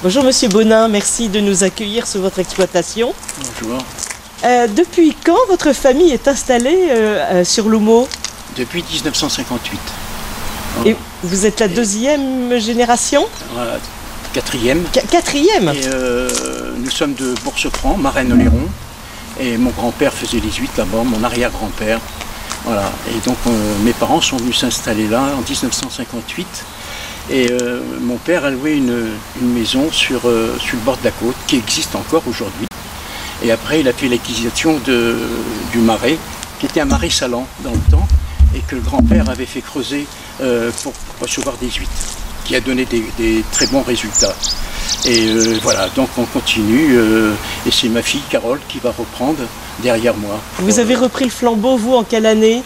Bonjour Monsieur Bonin, merci de nous accueillir sur votre exploitation. Bonjour. Depuis quand votre famille est installée sur l'Houmeau? Depuis 1958. Et vous êtes la deuxième génération? Quatrième. Quatrième. Et nous sommes de Bourse-Cran, Marennes-Oléron. Et mon grand-père faisait les huîtres là-bas, mon arrière-grand-père. Voilà. Et donc mes parents sont venus s'installer là en 1958. Et mon père a loué une maison sur le bord de la côte, qui existe encore aujourd'hui. Et après, il a fait l'acquisition du marais, qui était un marais salant dans le temps, et que le grand-père avait fait creuser pour recevoir des huîtres, qui a donné des très bons résultats. Et voilà, donc on continue, et c'est ma fille Carole qui va reprendre derrière moi. Vous avez repris le flambeau, vous, en quelle année?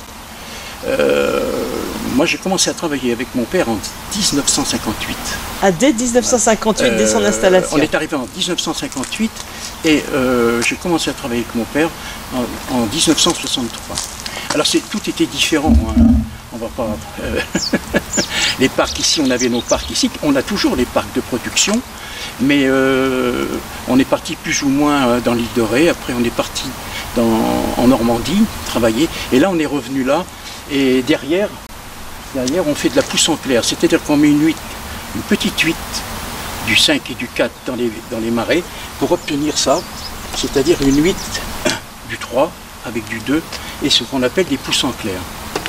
Moi, j'ai commencé à travailler avec mon père en 1958. Ah, dès 1958, dès son installation. On est arrivé en 1958 et j'ai commencé à travailler avec mon père en 1963. Alors, tout était différent. Hein. On va pas... les parcs ici, on avait nos parcs ici. On a toujours les parcs de production, mais on est parti plus ou moins dans l'île de Ré. Après, on est parti en Normandie travailler. Et là, on est revenu là. Et derrière, on fait de la pousse en clair, c'est-à-dire qu'on met une petite huître du 5 et du 4 dans les marais pour obtenir ça, c'est-à-dire une huître du 3 avec du 2 et ce qu'on appelle des pousses en clair.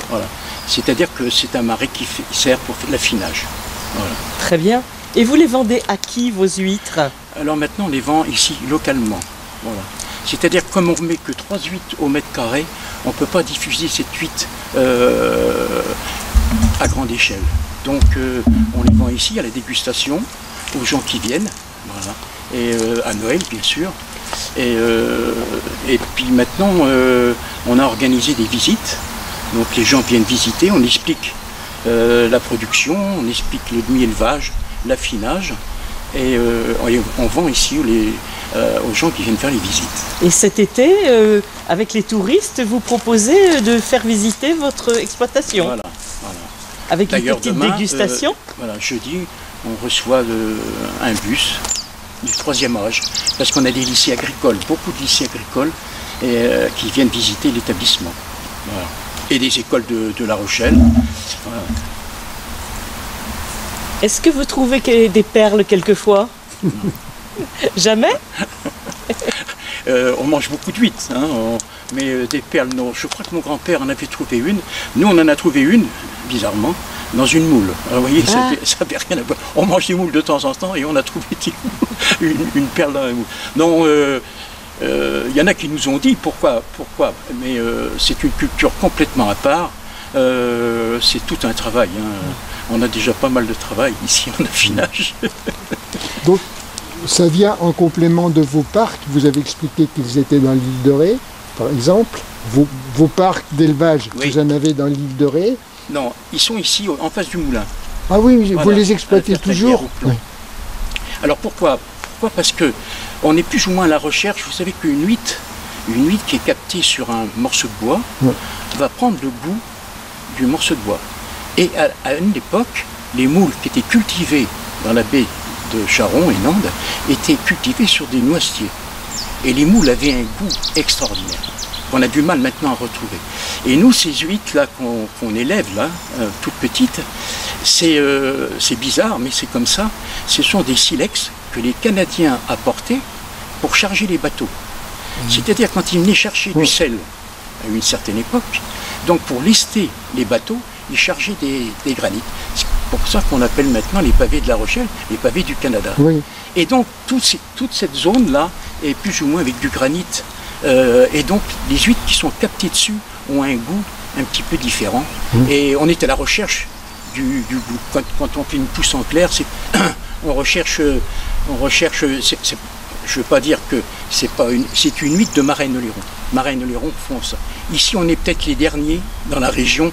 Voilà. C'est-à-dire que c'est un marais qui sert pour l'affinage. Voilà. Très bien. Et vous les vendez à qui, vos huîtres? Alors maintenant, on les vend ici localement. Voilà. C'est-à-dire que comme on ne met que 3 huîtres au mètre carré, on ne peut pas diffuser cette huître à grande échelle. Donc on les vend ici à la dégustation, aux gens qui viennent, voilà. Et à Noël bien sûr. Et puis maintenant on a organisé des visites, donc les gens viennent visiter, on explique la production, on explique le demi-élevage, l'affinage, et on vend ici aux gens qui viennent faire les visites. Et cet été, avec les touristes, vous proposez de faire visiter votre exploitation. Voilà. Avec une petite dégustation. Voilà, jeudi, on reçoit un bus du 3e âge, parce qu'on a des lycées agricoles, beaucoup de lycées agricoles, qui viennent visiter l'établissement. Voilà. Et des écoles de La Rochelle. Voilà. Est-ce que vous trouvez des perles quelquefois? Non. Jamais? On mange beaucoup d'huîtres, hein, mais des perles, non. Je crois que mon grand-père en avait trouvé une. Nous, on en a trouvé une, bizarrement, dans une moule. Alors, vous voyez, ça n'avait rien à voir. On mange des moules de temps en temps et on a trouvé une perle dans la moule. Non, y en a qui nous ont dit pourquoi, mais c'est une culture complètement à part. C'est tout un travail. Hein. On a déjà pas mal de travail ici en affinage. Donc, ça vient en complément de vos parcs. Vous avez expliqué qu'ils étaient dans l'île de Ré, par exemple. Vos parcs d'élevage, oui. Vous en avez dans l'île de Ré? Non, ils sont ici, en face du moulin. Ah oui, voilà, vous les exploitez toujours? Oui. Alors pourquoi? Parce qu'on est plus ou moins à la recherche. Vous savez qu'une huître qui est captée sur un morceau de bois, oui, va prendre le goût du morceau de bois. Et à une époque, les moules qui étaient cultivés dans la baie de Charon et Nandes étaient cultivés sur des noisetiers. Et les moules avaient un goût extraordinaire, qu'on a du mal maintenant à retrouver. Et nous, ces huîtres-là qu'on élève, là, toutes petites, c'est bizarre, mais c'est comme ça. Ce sont des silex que les Canadiens apportaient pour charger les bateaux. C'est-à-dire quand ils venaient chercher du sel à une certaine époque, donc pour lester les bateaux, ils chargeaient des granites. C'est pour ça qu'on appelle maintenant les pavés de La Rochelle les pavés du Canada. Oui. Et donc toute cette zone-là est plus ou moins avec du granit. Et donc les huîtres qui sont captées dessus ont un goût un petit peu différent. Et on est à la recherche du goût. Quand on fait une pousse en clair, on recherche je ne veux pas dire que c'est une huître de Marennes-Oléron. Marennes-Oléron font ça. Ici, on est peut-être les derniers dans la région.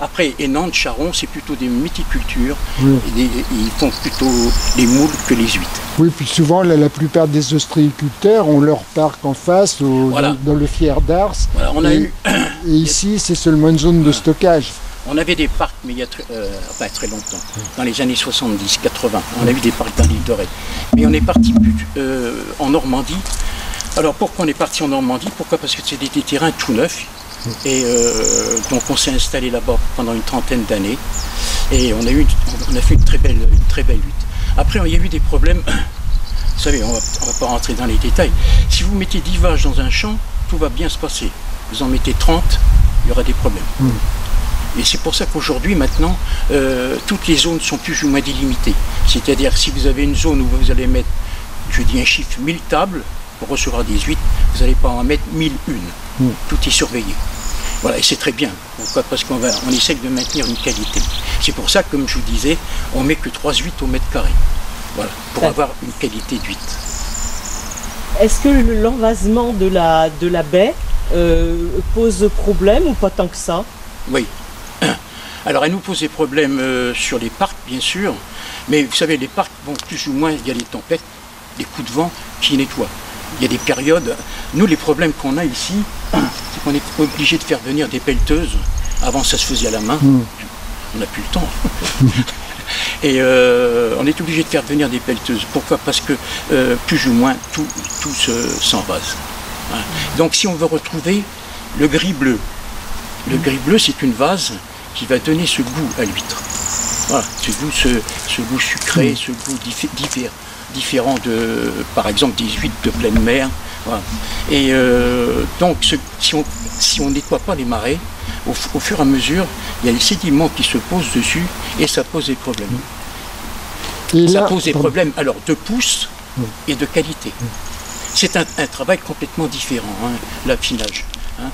Après, et Nantes, Charon, c'est plutôt des multicultures. Oui. Ils font plutôt les moules que les huîtres. Oui, puis souvent, la plupart des ostréiculteurs ont leur parc en face, voilà, dans le Fier d'Ars. Voilà, et ici, c'est seulement une zone de stockage. On avait des parcs, mais il y a pas très longtemps, dans les années 70, 80, on a eu des parcs dans l'île de Ré. Mais on est parti en Normandie. Alors pourquoi on est parti en Normandie? Pourquoi? Parce que c'était des terrains tout neufs. Et donc on s'est installé là-bas pendant une trentaine d'années. Et on a fait une très belle lutte. Après, il y a eu des problèmes. Vous savez, on va pas rentrer dans les détails. Si vous mettez 10 vaches dans un champ, tout va bien se passer. Vous en mettez 30, il y aura des problèmes. Et c'est pour ça qu'aujourd'hui, maintenant, toutes les zones sont plus ou moins délimitées. C'est-à-dire, si vous avez une zone où vous allez mettre, je dis un chiffre, 1000 tables pour recevoir des huîtres, vous n'allez pas en mettre 1001. Tout est surveillé. Voilà, et c'est très bien. Pourquoi? Parce qu'on essaie de maintenir une qualité. C'est pour ça, comme je vous disais, on met que 3 huîtres au mètre carré. Voilà, pour avoir une qualité d'huître. Est-ce que l'envasement de la baie pose problème ou pas tant que ça? Oui. Alors elle nous pose des problèmes sur les parcs, bien sûr. Mais vous savez, les parcs, bon, plus ou moins, il y a des tempêtes, des coups de vent qui nettoient. Il y a des périodes. Nous, les problèmes qu'on a ici, c'est qu'on est obligé de faire venir des pelleteuses. Avant, ça se faisait à la main. On n'a plus le temps. Et on est obligé de faire venir des pelleteuses. Pourquoi? Parce que plus ou moins tout s'envase. Donc si on veut retrouver le gris bleu, c'est une vase qui va donner ce goût à l'huître. Voilà, ce goût sucré, ce goût différent de, par exemple, des huîtres de pleine mer. Voilà. Et donc si on nettoie pas les marais, au fur et à mesure, il y a les sédiments qui se posent dessus et ça pose des problèmes. Ça pose des problèmes alors de pousse et de qualité. C'est un travail complètement différent, l'affinage.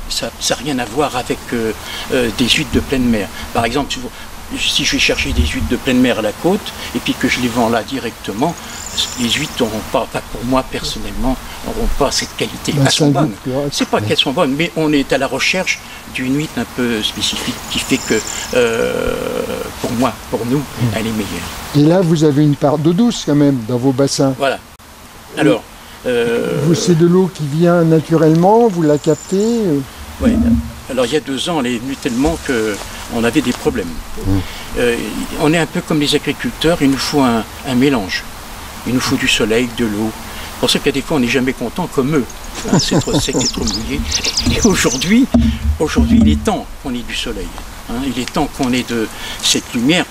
Ça n'a rien à voir avec des huîtres de pleine mer. Par exemple, si je vais chercher des huîtres de pleine mer à la côte et puis que je les vends là directement, les huîtres n'auront pas, enfin pour moi personnellement, n'auront pas cette qualité. Elles sont bonnes. C'est pas qu'elles sont bonnes, mais on est à la recherche d'une huître un peu spécifique qui fait que pour moi, pour nous, elle est meilleure. Et là, vous avez une part d'eau douce quand même dans vos bassins. Voilà. Alors. C'est de l'eau qui vient naturellement, vous la captez? Oui. Alors il y a 2 ans, elle est venue tellement qu'on avait des problèmes. On est un peu comme les agriculteurs, il nous faut un mélange. Il nous faut du soleil, de l'eau. C'est pour ça qu'il y a des fois on n'est jamais content comme eux. C'est trop sec et trop mouillé. Et aujourd'hui, il est temps qu'on ait du soleil. Il est temps qu'on ait de cette lumière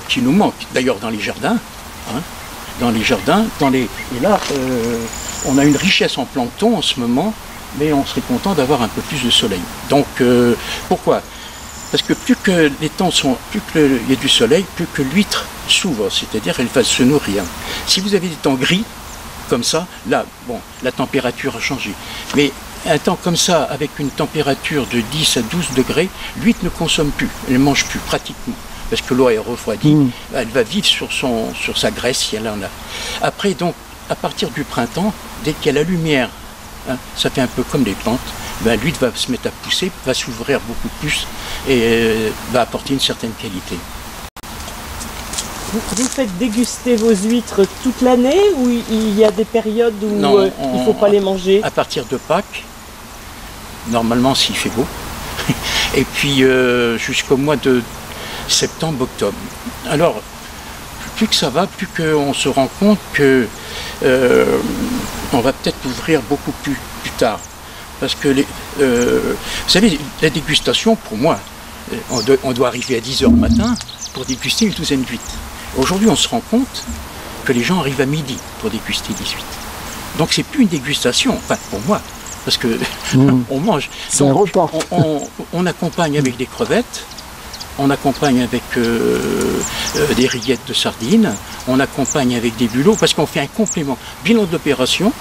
qui nous manque. D'ailleurs dans les jardins. Et là, on a une richesse en plancton en ce moment, mais on serait content d'avoir un peu plus de soleil. Donc, pourquoi? Parce que plus que les temps sont, plus qu'il y a du soleil, plus que l'huître s'ouvre, c'est-à-dire elle va se nourrir. Si vous avez des temps gris, comme ça, là, bon, la température a changé. Mais un temps comme ça, avec une température de 10 à 12 degrés, l'huître ne consomme plus, elle ne mange plus pratiquement. Parce que l'eau est refroidie, elle va vivre sur sa graisse si elle en a. Après, donc, à partir du printemps, dès qu'il y a la lumière, ça fait un peu comme les plantes, l'huître va se mettre à pousser, va s'ouvrir beaucoup plus et va apporter une certaine qualité. Vous faites déguster vos huîtres toute l'année ou il y a des périodes où il ne faut pas les manger? À partir de Pâques, normalement s'il fait beau, et puis jusqu'au mois de septembre, octobre. Alors, plus que ça va, plus qu'on se rend compte que on va peut-être ouvrir beaucoup plus tard. Parce que, vous savez, la dégustation, pour moi, on doit arriver à 10 h le matin pour déguster une douzaine d'huîtres. Aujourd'hui, on se rend compte que les gens arrivent à midi pour déguster 18. Donc, c'est plus une dégustation, enfin, pour moi, parce que on mange. C'est un repas. On accompagne avec des crevettes. On accompagne avec des rillettes de sardines, on accompagne avec des bulots, parce qu'on fait un complément. Bilan de l'opération,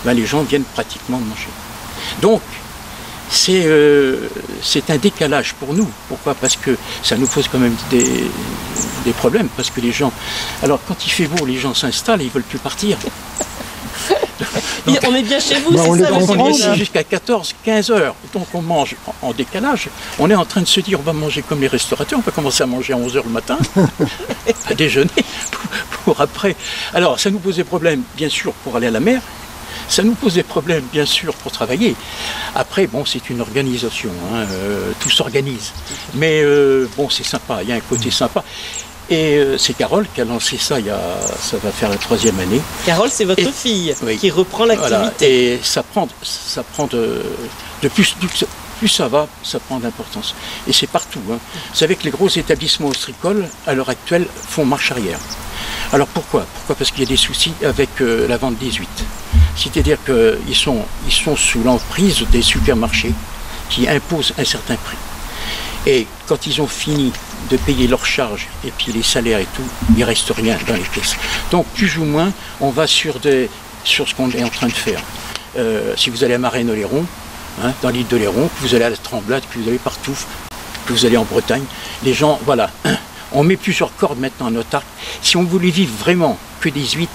les gens viennent pratiquement manger. Donc, c'est un décalage pour nous. Pourquoi? Parce que ça nous pose quand même des problèmes, parce que les gens... Alors, quand il fait beau, les gens s'installent et ils ne veulent plus partir. Donc, on est bien chez vous, c'est ça? On est ici jusqu'à 14, 15 heures. Donc on mange en décalage. On est en train de se dire on va manger comme les restaurateurs. On va commencer à manger à 11 h le matin, à déjeuner, pour après. Alors ça nous pose des problèmes, bien sûr, pour aller à la mer. ça nous pose des problèmes, bien sûr, pour travailler. Après, bon, c'est une organisation, hein, tout s'organise. Mais bon, c'est sympa, il y a un côté sympa. Et c'est Carole qui a lancé ça, ça va faire la 3e année. Carole, c'est votre fille qui reprend l'activité. Voilà, et ça prend de plus ça va, ça prend d'importance. Et c'est partout. Hein. Vous savez que les gros établissements ostréicoles, à l'heure actuelle, font marche arrière. Alors pourquoi? Parce qu'il y a des soucis avec la vente des huîtres. C'est-à-dire qu'ils sont sous l'emprise des supermarchés qui imposent un certain prix. Et quand ils ont fini de payer leurs charges et puis les salaires et tout, il ne reste rien dans les caisses. Donc plus ou moins, on va sur ce qu'on est en train de faire. Si vous allez à Marennes-Oléron, hein, dans l'île de Léron, que vous allez à la Tremblade, que vous allez partout, que vous allez en Bretagne, les gens, voilà, on met plusieurs cordes maintenant à notre arc. Si on voulait vivre vraiment que des huîtres,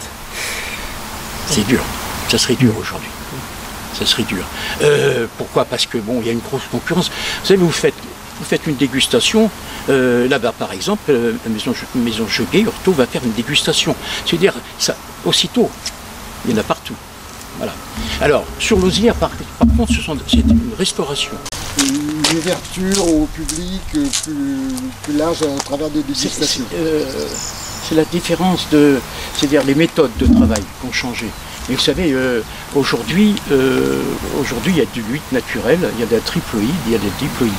c'est dur. Ça serait dur aujourd'hui. Ça serait dur. Pourquoi? Parce que bon, il y a une grosse concurrence. Vous savez, vous faites une dégustation, là-bas par exemple, Maison Jeguet, Hurtaud va faire une dégustation. C'est-à-dire, ça, aussitôt, il y en a partout. Voilà. Alors, sur l'Osière, par contre, c'est une restauration. Une ouverture au public plus large à travers des dégustations. C'est la différence c'est-à-dire les méthodes de travail qui ont changé. Et vous savez, aujourd'hui, il y a du huître naturel, il y a de la triploïde, il y a des diploïdes.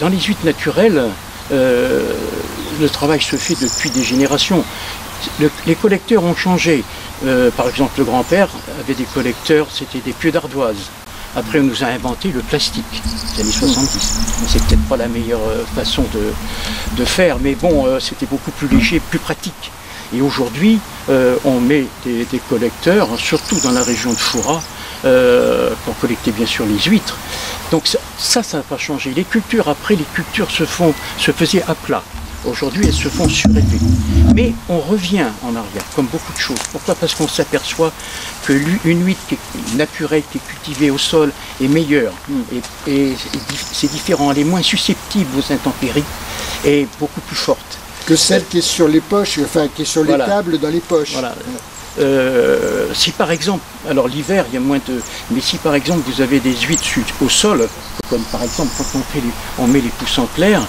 Dans les huîtres naturelles, le travail se fait depuis des générations. Les collecteurs ont changé. Par exemple, le grand-père avait des collecteurs, c'était des pieux d'ardoise. Après, on nous a inventé le plastique, les années 70. C'est peut-être pas la meilleure façon de faire, mais bon, c'était beaucoup plus léger, plus pratique. Et aujourd'hui, on met des collecteurs, surtout dans la région de Foura, pour collecter bien sûr les huîtres. Donc ça n'a pas changé. Les cultures, après, les cultures se faisaient à plat. Aujourd'hui, elles se font surélevées. Mais on revient en arrière, comme beaucoup de choses. Pourquoi? Parce qu'on s'aperçoit qu'une huître qui est naturelle, qui est cultivée au sol, est meilleure. Et c'est différent, elle est moins susceptible aux intempéries et beaucoup plus forte. Que celle qui est sur les poches, enfin qui est sur les tables dans les poches. Voilà. Si par exemple, alors l'hiver il y a moins de... Mais si par exemple vous avez des huîtres au sol, comme par exemple quand on met les poussants clairs,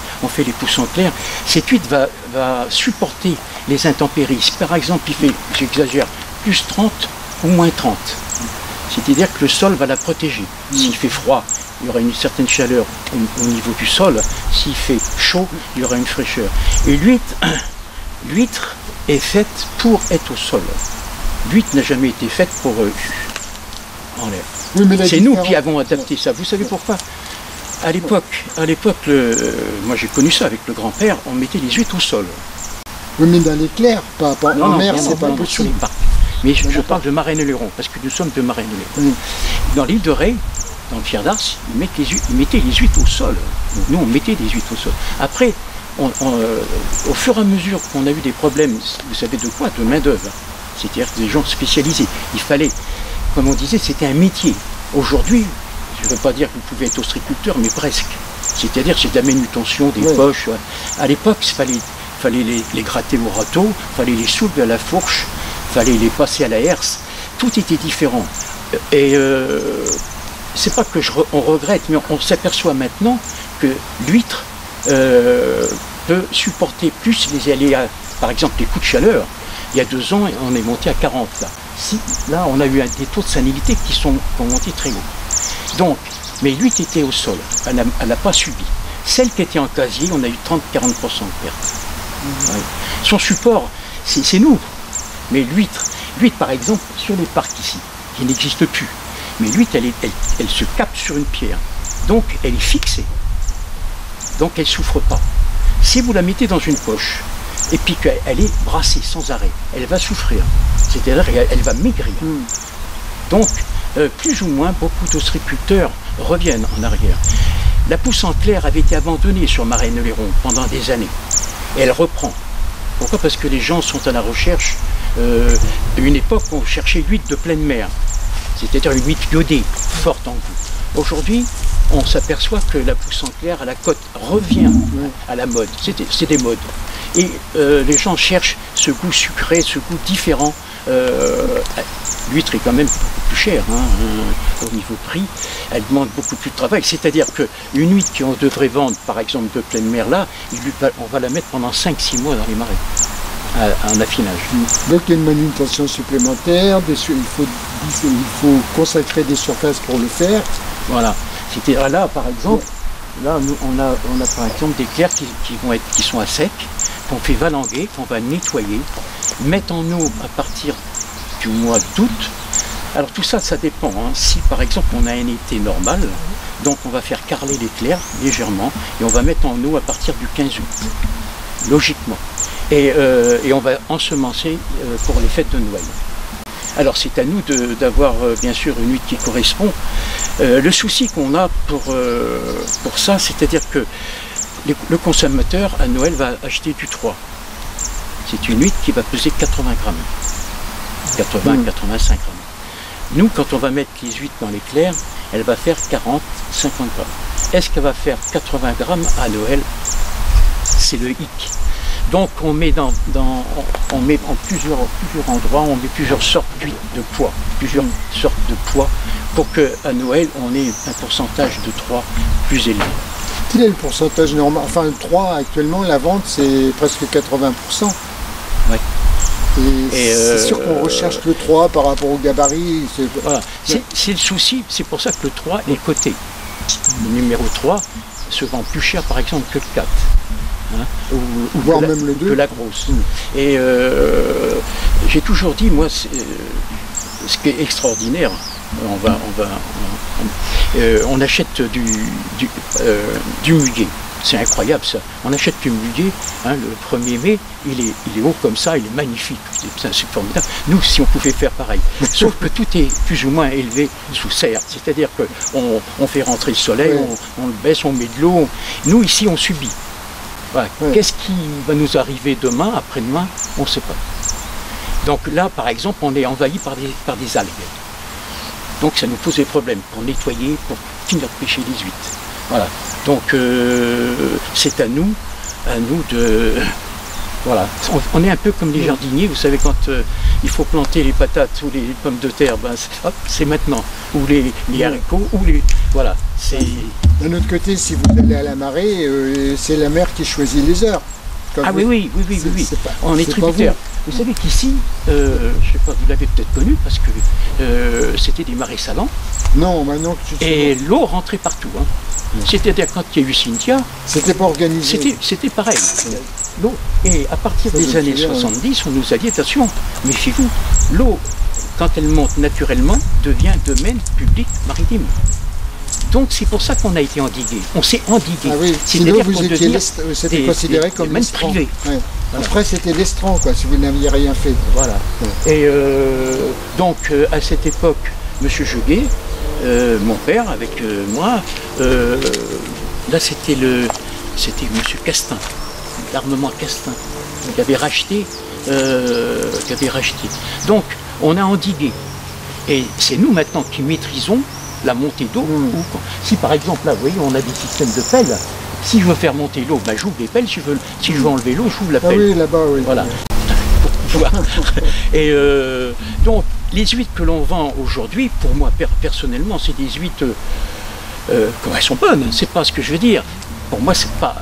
cette huître va supporter les intempéries. Si par exemple il fait, j'exagère, plus 30 ou moins 30, c'est-à-dire que le sol va la protéger. S'il fait froid, il y aura une certaine chaleur au niveau du sol. S'il fait chaud, il y aura une fraîcheur. Et l'huître est faite pour être au sol. L'huître n'a jamais été faite pour en l'air. Oui, c'est nous qui avons adapté ça. Vous savez pourquoi? À l'époque, moi j'ai connu ça avec le grand-père, on mettait les huîtres au sol. Oui, mais dans les clairs, pas en mer, c'est pas possible. Mais je parle de Marennes-Oléron, parce que nous sommes de Marennes-Oléron. Dans l'île de Ré, dans le Fier d'Ars, ils mettaient les huîtres au sol. Nous, on mettait des huîtres au sol. Après, au fur et à mesure qu'on a eu des problèmes, vous savez de quoi? De main-d'œuvre. C'est-à-dire des gens spécialisés. Il fallait, comme on disait, c'était un métier. Aujourd'hui, je ne veux pas dire que vous pouvez être ostréiculteur, mais presque. C'est-à-dire c'est de la manutention des poches. À l'époque, il fallait les gratter au râteau, il fallait les soulever à la fourche, il fallait les passer à la herse. Tout était différent. Et c'est pas que on regrette, mais on s'aperçoit maintenant que l'huître peut supporter plus les aléas, par exemple les coups de chaleur. Il y a 2 ans, on est monté à 40 là. Là, on a eu des taux de salinité qui sont montés très haut. Donc, mais l'huître était au sol, elle n'a pas subi. Celle qui était en casier, on a eu 30-40% de perte. Ouais. Son support, c'est nous. Mais l'huître, par exemple, sur les parcs ici, qui n'existe plus. Mais l'huître, elle se capte sur une pierre. Donc, elle est fixée. Donc, elle ne souffre pas. Si vous la mettez dans une poche, et puis qu'elle est brassée sans arrêt, elle va souffrir. C'est-à-dire qu'elle va maigrir. Donc, plus ou moins, beaucoup d'ostréiculteurs reviennent en arrière. La pousse en clair avait été abandonnée sur Marennes-Oléron pendant des années. Et elle reprend. Pourquoi? Parce que les gens sont à la recherche. À une époque, on cherchait l'huître de pleine mer. C'est-à-dire une huître iodée, forte en goût. Aujourd'hui, on s'aperçoit que la pousse en clair à la côte revient à la mode. C'est des modes. Et les gens cherchent ce goût sucré, ce goût différent. L'huître est quand même beaucoup plus chère au niveau prix, elle demande beaucoup plus de travail, c'est-à-dire qu'une huître qu'on devrait vendre par exemple de pleine mer là, on va la mettre pendant 5-6 mois dans les marais, en affinage. Donc il y a une manutention supplémentaire, il faut consacrer des surfaces pour le faire. Voilà, là par exemple, là nous, on a par exemple des clairs qui sont à sec, qu'on fait valanguer, qu'on va nettoyer, mettre en eau à partir du mois d'août. Alors tout ça, ça dépend. Si par exemple on a un été normal, donc on va faire carreler les clairs légèrement et on va mettre en eau à partir du 15 août, logiquement. Et on va ensemencer pour les fêtes de Noël. Alors c'est à nous d'avoir bien sûr une huître qui correspond. Le souci qu'on a pour ça, c'est-à-dire que le consommateur à Noël va acheter du 3. C'est une huître qui va peser 80 grammes. 80, 85 grammes. Nous, quand on va mettre les huîtres dans les clairs, elle va faire 40, 50 grammes. Est-ce qu'elle va faire 80 grammes à Noël? C'est le hic. Donc on met on met en plusieurs endroits, on met plusieurs sortes d'huîtres de poids, pour qu'à Noël on ait un pourcentage de 3 plus élevé. Quel est le pourcentage normal? Enfin, le 3 actuellement, la vente c'est presque 80%. Ouais. Et c'est sûr qu'on recherche le 3 par rapport au gabarit. Voilà. C'est le souci, c'est pour ça que le 3 est coté. Le numéro 3 se vend plus cher par exemple que le 4. Ou voire même le 2. Que la grosse. Et j'ai toujours dit, moi, ce qui est extraordinaire, on achète du muguet. C'est incroyable ça. On achète du muguet, le 1er mai, il est haut comme ça, il est magnifique. C'est formidable. Nous, si on pouvait faire pareil. Sauf que tout est plus ou moins élevé sous serre. C'est-à-dire qu'on fait rentrer le soleil, on le baisse, on met de l'eau. Nous, ici, on subit. Voilà. Qu'est-ce qui va nous arriver demain, après-demain? On ne sait pas. Donc là, par exemple, on est envahi par des algues. Donc ça nous pose des problèmes pour nettoyer, pour finir de pêcher les huîtres. Voilà. Donc c'est à nous de... Voilà. On est un peu comme les jardiniers, vous savez, quand il faut planter les patates ou les pommes de terre, c'est maintenant. Ou les haricots, ou les... Voilà. D'un autre côté, si vous allez à la marée, c'est la mer qui choisit les heures. Oui. On est tributaire. Vous savez qu'ici, je ne sais pas, vous l'avez peut-être connu, parce que c'était des marais salants. Non, maintenant que tu et l'eau rentrait partout. C'est-à-dire quand il y a eu Cynthia, c'était pas organisé. C'était pareil. L'eau. Et à partir des années 70, on nous a dit, attention, méfiez-vous, l'eau, quand elle monte naturellement, devient domaine public maritime. Donc c'est pour ça qu'on a été endigué. On s'est endigué. Ah oui. Sinon c'était considéré comme l'estran. Privé. Ouais. Voilà. Après c'était l'estran, quoi, si vous n'aviez rien fait. Voilà. Ouais. Et donc à cette époque, M. Jeguet, mon père avec moi, là c'était M. Castin, l'armement Castin, qui avait racheté. Donc on a endigué. Et c'est nous maintenant qui maîtrisons la montée d'eau. Si par exemple là vous voyez on a des systèmes de pelles, si je veux faire monter l'eau, j'ouvre les pelles, si je veux enlever l'eau, j'ouvre la pelle. Ah oui, là-bas, oui. Voilà. Et donc les huîtres que l'on vend aujourd'hui, pour moi personnellement, c'est des huîtres comme elles sont bonnes, c'est pas ce que je veux dire. Pour moi c'est pas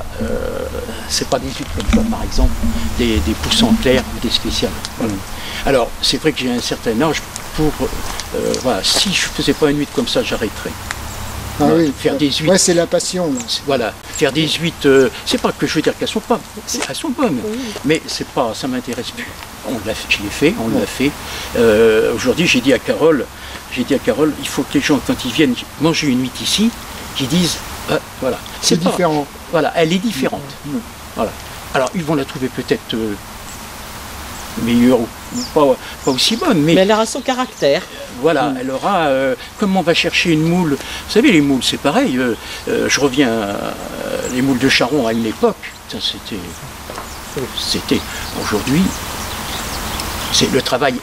des huîtres comme ça, par exemple, des poussants clairs ou des spéciales. Voilà. Alors c'est vrai que j'ai un certain âge pour voilà, si je faisais pas une huître comme ça, j'arrêterais. Ah oui, faire des huîtres. Ouais, c'est la passion. Là. Voilà, faire des huîtres, c'est pas que je veux dire qu'elles sont pas, elles sont bonnes, mais c'est pas, ça m'intéresse plus. Je l'ai fait, on l'a fait. Aujourd'hui, j'ai dit à Carole, il faut que les gens, quand ils viennent manger une huître ici, qu'ils disent, voilà, c'est différent. Voilà, elle est différente. Voilà. Alors, ils vont la trouver peut-être meilleure ou pas aussi bonne, mais elle aura son caractère. Voilà, elle aura, comme on va chercher une moule, vous savez les moules c'est pareil, je reviens les moules de Charon à une époque, c'était, aujourd'hui, c'est le travail,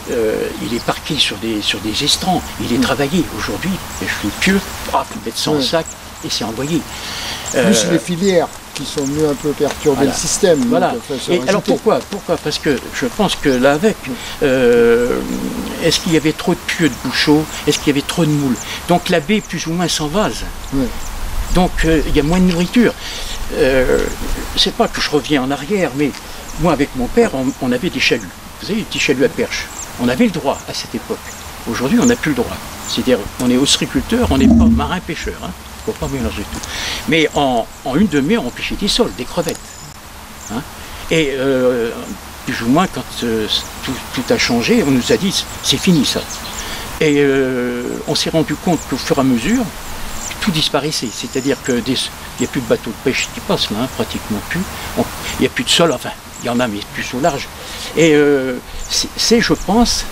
il est parqué sur des estrans, il est travaillé, aujourd'hui, je fais que, mettre ça en sac et c'est envoyé. Plus les filières. qui sont venus un peu perturber le système. Voilà. Et alors pourquoi? Parce que je pense que là avec, est-ce qu'il y avait trop de pieux de bouchot? Est-ce qu'il y avait trop de moules? Donc la baie plus ou moins sans vase. Ouais. Donc il y a moins de nourriture. C'est pas que je reviens en arrière, mais moi avec mon père, on avait des chaluts. Vous savez, des petits chaluts à perche. On avait le droit à cette époque. Aujourd'hui, on n'a plus le droit. C'est-à-dire, on est ostréiculteur, on n'est pas marin-pêcheur. Hein. Il ne faut pas mélanger tout. Mais en une demi-heure, on pêchait des sols, des crevettes. Hein. Et plus ou moins, quand tout a changé, on nous a dit, c'est fini ça. Et on s'est rendu compte qu'au fur et à mesure, tout disparaissait. C'est-à-dire qu'il n'y a plus de bateaux de pêche qui passent là, hein, pratiquement plus. Il n'y a plus de sol, enfin, il y en a, mais plus au large. Et c'est, je pense,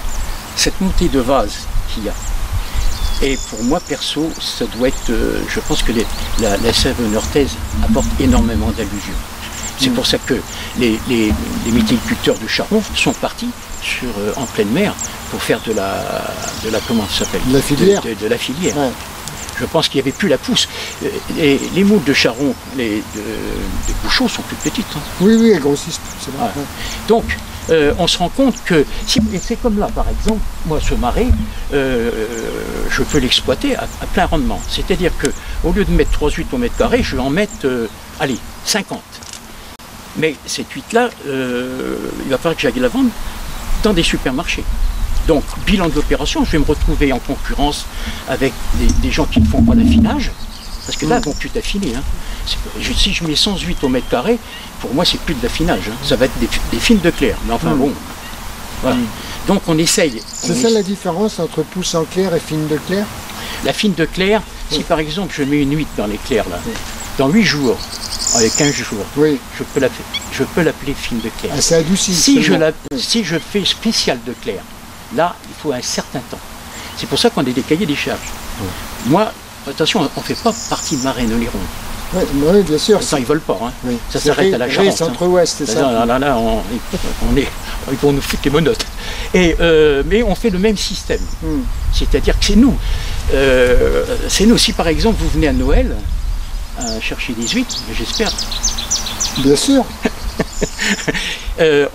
cette montée de vase qu'il y a. Et pour moi, perso, ça doit être... je pense que la sève nortaise apporte énormément d'allusions. C'est pour ça que les méthyliculteurs de Charron sont partis en pleine mer pour faire de la comment ça s'appelle? La filière. De la filière. Ouais. Je pense qu'il n'y avait plus la pousse. Les moules de Charron, des bouchots sont plus petites. Hein. Oui, elles grossissent plus, c'est vrai. Ouais. Donc, on se rend compte que, c'est comme là par exemple, moi ce marais, je peux l'exploiter à plein rendement. C'est-à-dire qu'au lieu de mettre 3 huîtres au mètre carré, je vais en mettre, 50. Mais cette huître-là, il va falloir que j'aille la vendre dans des supermarchés. Donc, bilan de l'opération, je vais me retrouver en concurrence avec des gens qui ne font pas d'affinage, parce que là, ils vont plus d'affiner. Hein. Si je mets 108 au mètre carré, pour moi, c'est plus de l'affinage. Hein. Ça va être des fines de clair. Mais enfin, bon. Voilà. Donc, on essaye. C'est ça la différence entre pousse en clair et fine de clair? La fine de clair, si par exemple, je mets une huître dans les clairs, là, dans 8 jours, avec 15 jours, je peux l'appeler fine de clair. Ah, c'est adouci. Si je fais spécial de clair, là, il faut un certain temps. C'est pour ça qu'on a des cahiers des charges. Moi, attention, on ne fait pas partie de Marais-Noléron. Oui, bien sûr. Ça, ils ne veulent pas. Hein. Oui. Ça s'arrête à la Charente. Centre-Ouest, c'est ça. Là, ils vont nous foutre les menottes. Mais on fait le même système. C'est-à-dire que c'est nous. Si par exemple vous venez à Noël, chercher des huîtres, j'espère. Bien sûr. Je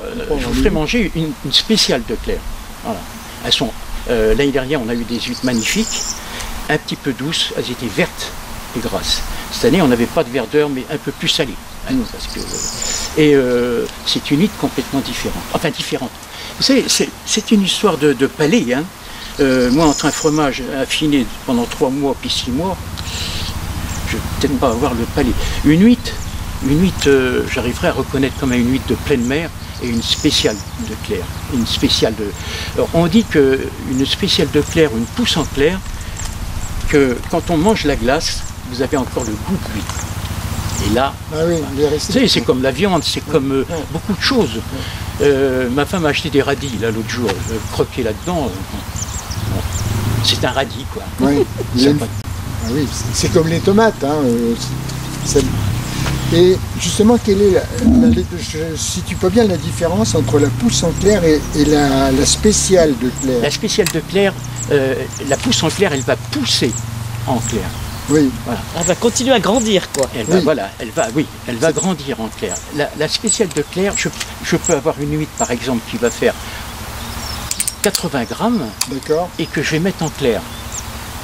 vous ferai manger une spéciale de clair. Voilà. Elles sont l'année dernière, on a eu des huîtres magnifiques, un petit peu douces, elles étaient vertes et grasses. Cette année, on n'avait pas de verdeur, mais un peu plus salée. Hein, parce que, c'est une huître complètement différente. Enfin, différente. Vous savez, c'est une histoire de palais. Hein. Moi, entre un fromage affiné pendant 3 mois puis 6 mois, je ne vais peut-être pas avoir le palais. Une huître, j'arriverai à reconnaître comme une huître de pleine mer et une spéciale de clair. Une spéciale de... Alors, on dit qu'une spéciale de clair, une pousse en clair, que quand on mange la glace, vous avez encore le goût de l'huître. Et là, c'est comme la viande, c'est comme beaucoup de choses. Ma femme a acheté des radis là l'autre jour, croqué là-dedans. C'est un radis, quoi. Oui, c'est comme les tomates. Hein, et justement, quelle est je situe pas bien la différence entre la pousse en clair et la spéciale de clair? La spéciale de clair, la pousse en clair, elle va pousser en clair. Oui. Voilà. Elle va continuer à grandir, quoi. Elle va grandir en clair. La spéciale de clair, je peux avoir une huître, par exemple, qui va faire 80 grammes et que je vais mettre en clair.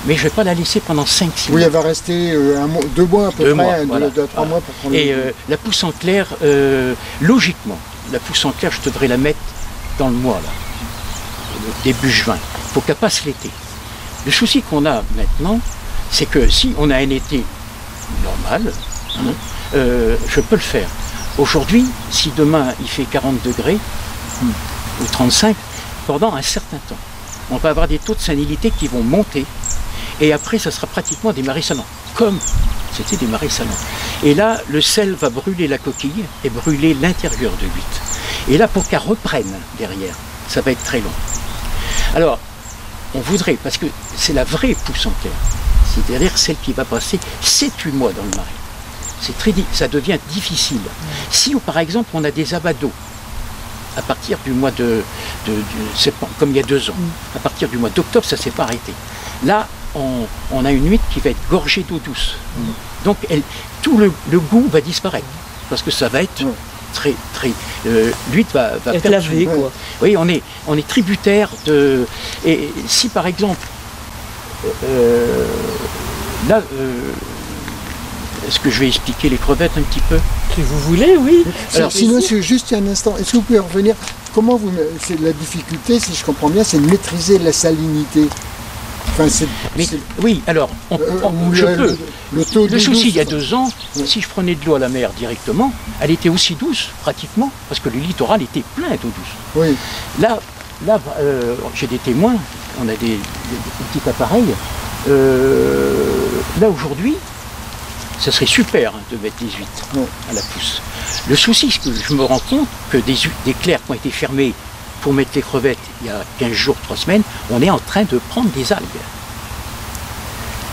Mais je ne vais pas la laisser pendant 5-6 mois. Oui, elle va rester 2 mois à peu près, 3 mois pour prendre. Et la pousse en clair, logiquement, la pousse en clair, je devrais la mettre dans le mois, là, début juin. Il faut qu'elle passe l'été. Le souci qu'on a maintenant, c'est que si on a un été normal, je peux le faire. Aujourd'hui, si demain il fait 40 degrés, ou 35, pendant un certain temps, on va avoir des taux de salinité qui vont monter, et après ça sera pratiquement des marais salants, comme c'était des marais salants. Et là, le sel va brûler la coquille et brûler l'intérieur de l'huître. Et là, pour qu'elle reprenne derrière, ça va être très long. Alors, on voudrait, parce que c'est la vraie pousse en clair, c'est-à-dire celle qui va passer 7-8 mois dans le marais. Ça devient difficile. Si, par exemple, on a des abats d'eau, à partir du mois de septembre, comme il y a 2 ans, à partir du mois d'octobre, ça ne s'est pas arrêté. Là, on a une huître qui va être gorgée d'eau douce. Donc tout le goût va disparaître, parce que ça va être très... l'huître va être lavée, quoi. Oui, on est tributaire de... Et si par exemple, là, est-ce que je vais expliquer les crevettes un petit peu? Si vous voulez, oui. Alors, sinon, c'est juste un instant, est-ce que vous pouvez revenir, comment vous... C'est la difficulté, si je comprends bien, c'est de maîtriser la salinité. Enfin, oui, alors, je peux. Le souci, il y a 2 ans, si je prenais de l'eau à la mer directement, elle était aussi douce, pratiquement, parce que le littoral était plein d'eau douce. Oui. Là j'ai des témoins, on a des petits appareils. Là, aujourd'hui, ça serait super de mettre des huîtres à la pousse. Le souci, c'est que je me rends compte que des clairs qui ont été fermés pour mettre les crevettes il y a 15 jours, 3 semaines, on est en train de prendre des algues.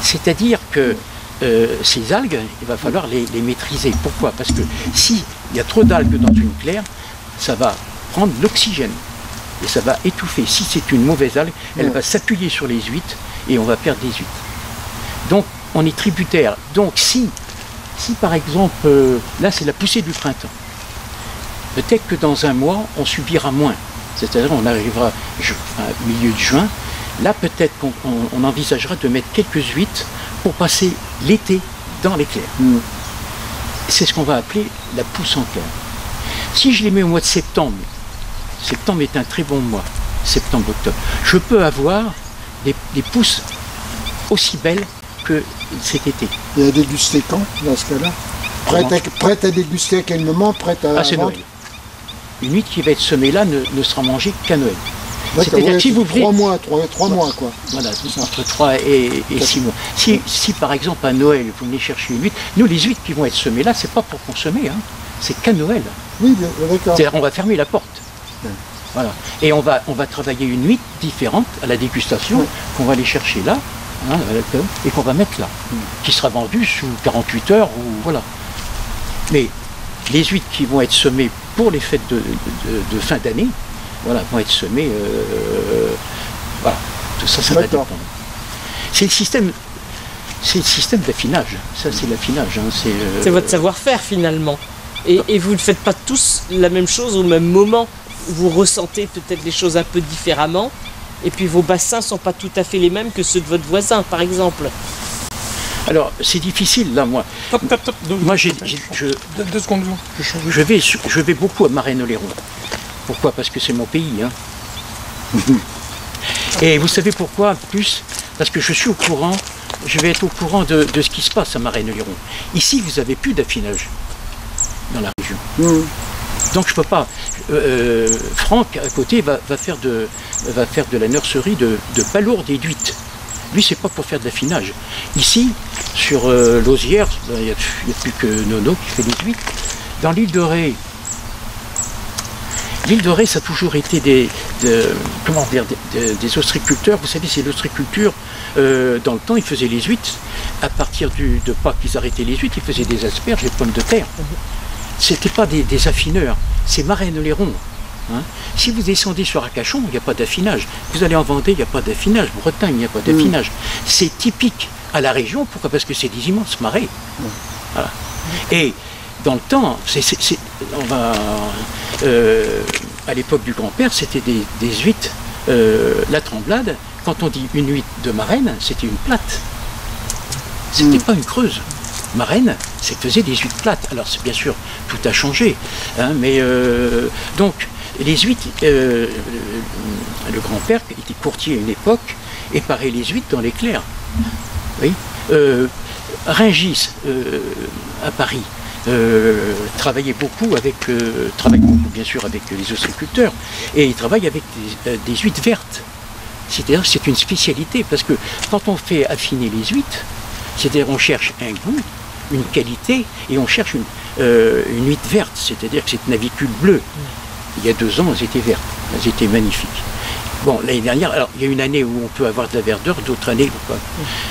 C'est-à-dire que ces algues, il va falloir les maîtriser. Pourquoi? Parce que s'il y a trop d'algues dans une claire, ça va prendre l'oxygène et ça va étouffer. Si c'est une mauvaise algue, elle va s'appuyer sur les huîtres et on va perdre des huîtres. Donc on est tributaire. Donc si par exemple, là c'est la poussée du printemps, peut-être que dans un mois on subira moins. C'est-à-dire on arrivera milieu de juin, là peut-être qu'on envisagera de mettre quelques huîtres pour passer l'été dans les clairs. C'est ce qu'on va appeler la pousse en clair. Si je les mets au mois de septembre, septembre est un très bon mois, septembre-octobre, je peux avoir des pousses aussi belles que cet été. Et à déguster quand, dans ce cas-là? Prête à déguster à quel moment? Prête à c'est Noël. Une huître qui va être semée là ne sera mangée qu'à Noël. C'est-à-dire que si vous voulez... 3 mois, quoi. Voilà, entre 3 et 6 mois. Si par exemple à Noël, vous venez chercher une huître, nous les huîtres qui vont être semées là, c'est pas pour consommer, hein, c'est qu'à Noël. Oui, d'accord. C'est-à-dire on va fermer la porte. Voilà. Et on va travailler une huître différente à la dégustation, qu'on va aller chercher là, hein, et qu'on va mettre là, qui sera vendue sous 48 heures, ou voilà. Mais les huîtres qui vont être semées pour les fêtes de fin d'année, voilà, vont être semées, voilà, tout ça, ça va dépendre. C'est le système d'affinage, ça c'est l'affinage. Hein, c'est votre savoir-faire finalement. Et vous ne faites pas tous la même chose au même moment. Vous ressentez peut-être les choses un peu différemment, et puis vos bassins ne sont pas tout à fait les mêmes que ceux de votre voisin, par exemple. Alors, c'est difficile, là, moi. Moi, 2 secondes. Je vais beaucoup à Marennes-Oléron. Pourquoi? Parce que c'est mon pays. Hein. Et vous savez pourquoi? Plus, parce que je suis au courant, je vais être au courant de ce qui se passe à Marennes-Oléron. Ici, vous n'avez plus d'affinage dans la région. Donc je peux pas. Franck à côté va faire de la nurserie de palourdes et d'huîtres. Lui c'est pas pour faire de l'affinage. Ici sur l'Osière, il n'y a plus que Nono qui fait les huîtres. Dans l'île de Ré, ça a toujours été des ostréiculteurs. Vous savez, c'est l'ostréiculture. Dans le temps, ils faisaient les huîtres. À partir de pas qu'ils arrêtaient les huîtres, ils faisaient des asperges, des pommes de terre. C'était pas des affineurs, c'est Marennes-Oléron. Hein. Si vous descendez sur Arcachon, il n'y a pas d'affinage. Vous allez en Vendée, il n'y a pas d'affinage. Bretagne, il n'y a pas d'affinage. C'est typique à la région. Pourquoi? Parce que c'est des immenses marais. Voilà. Et dans le temps, à l'époque du grand-père, c'était des huîtres. La tremblade, quand on dit une huître de Marennes, c'était une plate. C'était pas une creuse. Marennes, c'est faisait des huîtres plates. Alors c'est bien sûr, tout a changé. Hein, mais donc, les huîtres, le grand-père était courtier à une époque et parait les huîtres dans les clairs. Oui. Rungis, à Paris, travaille beaucoup bien sûr avec les ostréiculteurs, et il travaille avec des huîtres vertes. C'est-à-dire que c'est une spécialité, parce que quand on fait affiner les huîtres, c'est-à-dire on cherche un goût, une qualité, et on cherche une huître verte, c'est-à-dire que c'est une avicule bleue. Il y a 2 ans, elles étaient vertes, elles étaient magnifiques. Bon, l'année dernière, alors il y a une année où on peut avoir de la verdure, d'autres années,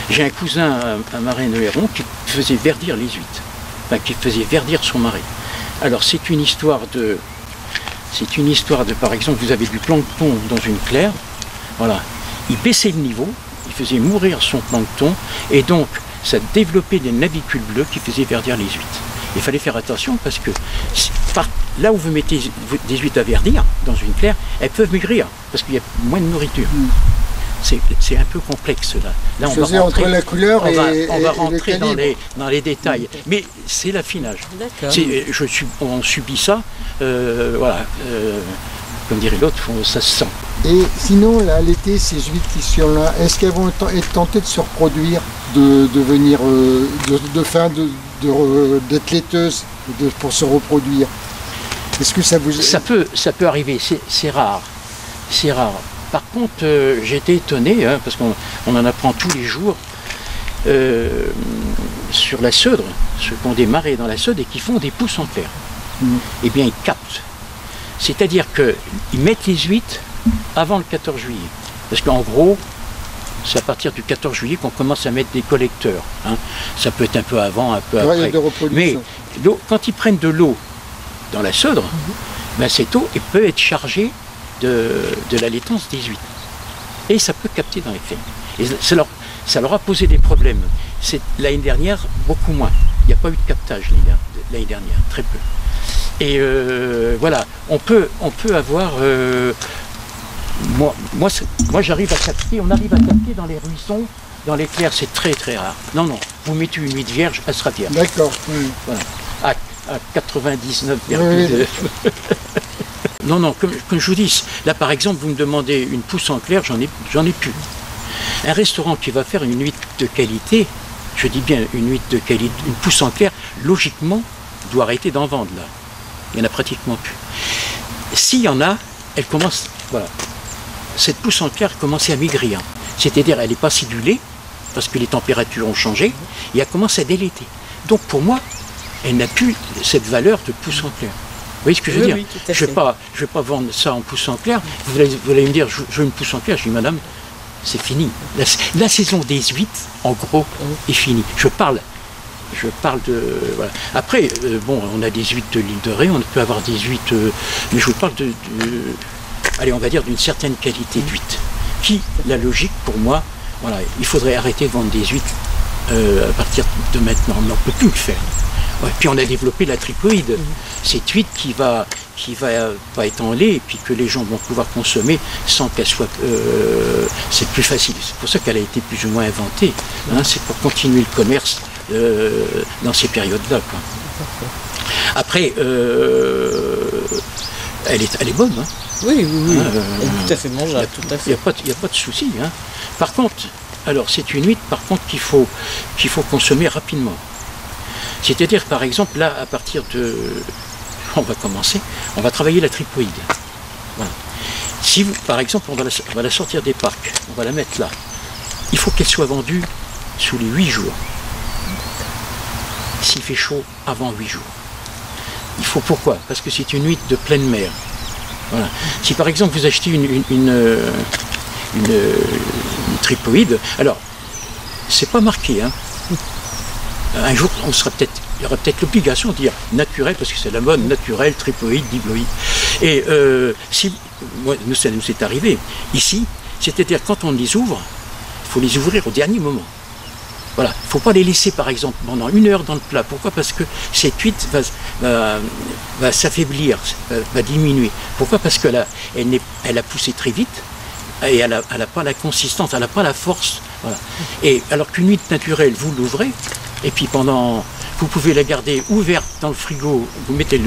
j'ai un cousin à Marennes-Oléron qui faisait verdir les huîtres, enfin qui faisait verdir son marais. Alors c'est une histoire de, par exemple, vous avez du plancton dans une claire, voilà, il baissait le niveau, il faisait mourir son plancton, et donc ça développait des navicules bleues qui faisaient verdir les huîtres. Il fallait faire attention parce que là où vous mettez des huîtres à verdir, dans une claire, elles peuvent maigrir parce qu'il y a moins de nourriture. C'est un peu complexe là. Là on va rentrer, entre la couleur on va rentrer dans les détails. Mais c'est l'affinage. On subit ça, voilà. Comme dirait l'autre, ça se sent. Et sinon, là, l'été, ces huîtres qui sont là, est-ce qu'elles vont être tentées de se reproduire, de venir, d'être laiteuses pour se reproduire? Est-ce que ça vous... Ça peut arriver, c'est rare. C'est rare. Par contre, j'ai été étonné, hein, parce qu'on en apprend tous les jours, sur la Seudre, ceux qui ont des marais dans la Seudre et qui font des pousses en clair. Eh bien, ils captent. C'est-à-dire qu'ils mettent les huîtres avant le 14 juillet. Parce qu'en gros, c'est à partir du 14 juillet qu'on commence à mettre des collecteurs. Hein. Ça peut être un peu avant, un peu après. Mais quand ils prennent de l'eau dans la Seudre, ben cette eau peut être chargée de la laitance des huîtres. Et ça peut capter dans les clairs. Et ça leur a posé des problèmes. L'année dernière, beaucoup moins. Il n'y a pas eu de captage l'année dernière, très peu. Et voilà, on peut avoir... moi j'arrive à capter, on arrive à capter dans les ruissons, dans les clairs, c'est très très rare. Non, non, vous mettez une huître vierge, elle sera vierge. D'accord. Voilà. À 99,2. Non, non, comme je vous dis, là par exemple, vous me demandez une pousse en clair, j'en ai plus. Un restaurant qui va faire une huître de qualité, je dis bien une huître de qualité, une pousse en clair, logiquement, doit arrêter d'en vendre là. Il n'y en a pratiquement plus. S'il y en a, elle commence, voilà. Cette pousse en clair commence à maigrir. C'est-à-dire, elle n'est pas sidulée, parce que les températures ont changé, et elle commence à délaiter. Donc pour moi, elle n'a plus cette valeur de pousse en clair. Vous voyez ce que je veux dire? Je ne vais pas vendre ça en pousse en clair. Vous allez me dire, je veux une pousse en clair. Je dis, madame, c'est fini. La saison des huîtres, en gros, est finie. Je parle de... Voilà. Après, bon, on a des huîtres de l'île de Ré, on peut avoir des huîtres... mais je vous parle allez, on va dire d'une certaine qualité d'huître. Qui, la logique, pour moi, voilà, il faudrait arrêter de vendre des huîtres à partir de maintenant. On ne peut plus le faire. Ouais, puis on a développé la tripoïde. Cette huître qui va pas être en lait et puis que les gens vont pouvoir consommer sans qu'elle soit... c'est plus facile. C'est pour ça qu'elle a été plus ou moins inventée. Hein, c'est pour continuer le commerce dans ces périodes-là. Après, elle est bonne. Hein. Oui. Elle est tout à fait mangeable. Il n'y a pas de souci. Hein. Par contre, alors c'est une huître par contre qu'il faut consommer rapidement. C'est-à-dire, par exemple, là, à partir de... On va commencer, on va travailler la tripoïde. Voilà. Si vous, par exemple, on va la sortir des parcs, on va la mettre là. Il faut qu'elle soit vendue sous les 8 jours. S'il fait chaud, avant 8 jours. Il faut pourquoi? Parce que c'est une huître de pleine mer. Voilà. Si par exemple vous achetez une tripoïde, alors, c'est pas marqué, hein. Un jour, il y aura peut-être l'obligation de dire naturel, parce que c'est la mode, naturel, tripoïde, diploïde. Et ça nous est arrivé ici, c'est-à-dire quand on les ouvre, il faut les ouvrir au dernier moment. Voilà, il ne faut pas les laisser par exemple pendant 1 heure dans le plat. Pourquoi? Parce que cette huître va s'affaiblir, va diminuer. Pourquoi? Parce qu'elle a poussé très vite et elle n'a pas la consistance, elle n'a pas la force. Voilà. Et alors qu'une huître naturelle, vous l'ouvrez, et puis vous pouvez la garder ouverte dans le frigo, vous mettez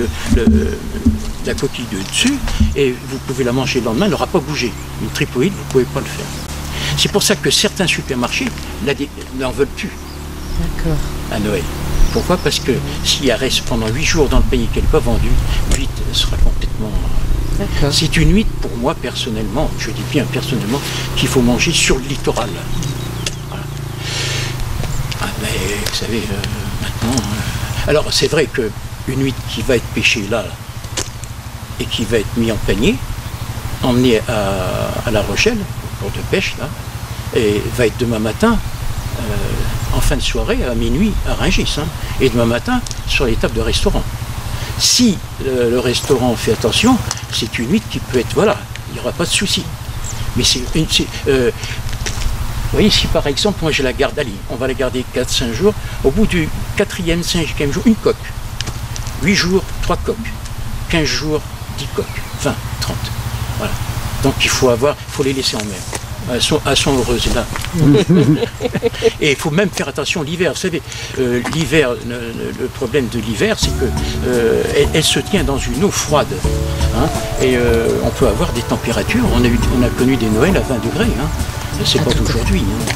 la coquille dessus, et vous pouvez la manger le lendemain, elle n'aura pas bougé. Une tripoïde, vous ne pouvez pas le faire. C'est pour ça que certains supermarchés n'en veulent plus à Noël. Pourquoi? Parce que si elle reste pendant 8 jours dans le pays qu'elle n'est pas vendue, l'huître sera complètement... C'est une huître, pour moi, personnellement, je dis bien personnellement, qu'il faut manger sur le littoral. Voilà. Mais vous savez, maintenant... Alors, c'est vrai qu'une huître qui va être pêchée là, et qui va être mise en panier, emmenée à La Rochelle, au port de pêche, là, et va être demain matin, en fin de soirée, à minuit, à Rungis, hein, et demain matin, sur les tables de restaurant. Si le restaurant fait attention, c'est une huître qui peut être, voilà, il n'y aura pas de souci. Mais Vous voyez, si par exemple, moi je la garde, allez, on va la garder 4-5 jours, au bout du 4e, 5e jour, une coque. 8 jours, 3 coques. 15 jours, 10 coques. 20, 30. Voilà. Donc il faut les laisser en mer. Elles sont heureuses là. Et il faut même faire attention l'hiver. Vous savez, l'hiver, le problème de l'hiver, c'est que elle se tient dans une eau froide. Hein, et on peut avoir des températures. On a connu des Noëls à 20 degrés. Hein. C'est pas d'aujourd'hui. Hein.